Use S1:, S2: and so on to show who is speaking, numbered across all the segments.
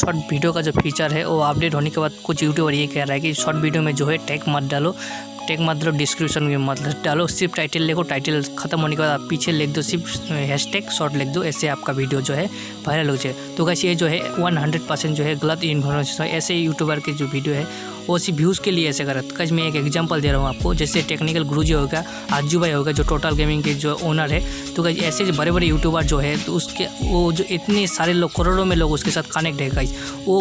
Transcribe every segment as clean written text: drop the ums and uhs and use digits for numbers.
S1: Short video का जो feature है वो अपडेट होने के बाद कुछ यूट्यूबर ये कह रहा है कि शॉर्ट वीडियो में जो है टैग मत डालो, टैग मतलब डिस्क्रिप्शन में मत डालो, सिर्फ टाइटल लिखो, टाइटल खत्म होने के बाद आप पीछे लिख दो सिर्फ हैशटैग शॉर्ट लिख दो, ऐसे आपका वीडियो जो है वायरल हो जाए। तो गाइस ये जो है 100% जो है गलत इन्फॉर्मेशन है। ऐसे यूट्यूबर के जो वीडियो है वो सिर्फ व्यूज़ के लिए ऐसे करत। गाइस मैं एक एग्जांपल दे रहा हूँ आपको, जैसे टेक्निकल गुरुजी हो गया, आजू भाई हो गया जो टोटल गेमिंग के जो ओनर है। तो गाइस ऐसे जो बड़े बड़े यूट्यूबर जो है तो उसके वो जो इतने सारे लोग करोड़ों में लोग उसके साथ कनेक्ट है गाइस, वो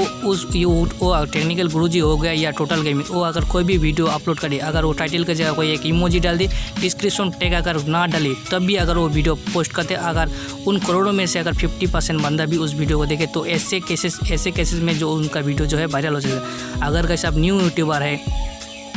S1: टेक्निकल गुरुजी हो गया या टोटल गेमिंग, वो अगर कोई भी वीडियो अपलोड करे, अगर वो टाइटल की जगह कोई एक इमोजी डाल दी, डिस्क्रिप्शन टैग अगर ना डाली, तब भी अगर वो वीडियो पोस्ट करते, अगर उन करोड़ों में से अगर 50% बंदा भी उस वीडियो को देखे तो ऐसे केसेस में जो उनका वीडियो जो है वायरल हो जाएगा। अगर गाइस आप न्यू यूट्यूबर है,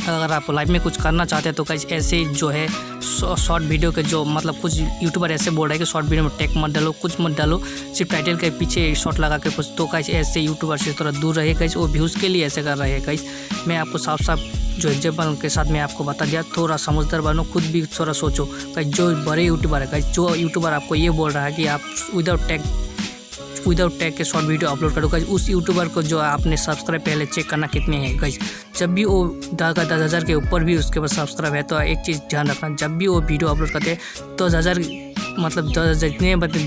S1: अगर आप लाइफ में कुछ करना चाहते हैं तो गाइस ऐसे जो है शॉर्ट वीडियो के जो मतलब कुछ यूट्यूबर ऐसे बोल रहे हैं कि शॉर्ट वीडियो में टैग मत डालो, कुछ मत डालो, सिर्फ टाइटल के पीछे शॉर्ट लगा के कुछ, तो गाइस ऐसे यूट्यूबर से थोड़ा दूर रहिए गाइस, वो व्यूज़ के लिए ऐसे कर रहे हैं गाइस। मैं आपको साफ साफ जो एग्जाम्पल के साथ मैं आपको बता दिया, थोड़ा समझदार बनो, खुद भी थोड़ा सोचो गाइस। जो बड़े यूट्यूबर है गाइस, जो यूट्यूबर आपको ये बोल रहा है कि आप विदाउट टैग के शॉर्ट वीडियो अपलोड करो गाइस, उस यूट्यूबर को जो आपने सब्सक्राइब पहले चेक करना कितने हैं गाइस। जब भी वो 10,000 के ऊपर भी उसके पास सब्सक्राइब है तो एक चीज़ ध्यान रखना, जब भी वो वीडियो अपलोड करते हैं तो 10,000 मतलब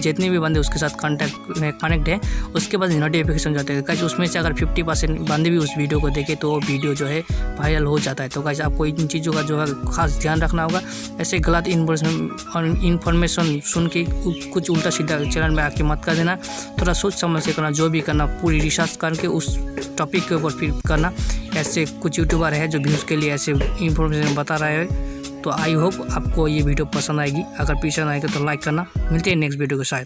S1: जितने भी बंदे उसके साथ कनेक्ट है उसके पास नोटिफिकेशन जाते हैं गाइस। उसमें से अगर 50% बंदे भी उस वीडियो को देखे तो वो वीडियो जो है वायरल हो जाता है। तो गाइस आपको इन चीज़ों का जो है खास ध्यान रखना होगा। ऐसे गलत इन्फॉर्मेशन सुन के कुछ उल्टा सीधा चैनल में आके मत कर देना, थोड़ा सोच समझ के करना, जो भी करना पूरी रिसर्च करके उस टॉपिक के ऊपर फिर करना। ऐसे कुछ यूट्यूबर है जो व्यूज़ के लिए ऐसे इन्फॉर्मेशन बता रहे हैं। तो आई होप आपको ये वीडियो पसंद आएगी, अगर पसंद आएगा तो लाइक करना। मिलते हैं नेक्स्ट वीडियो के साथ।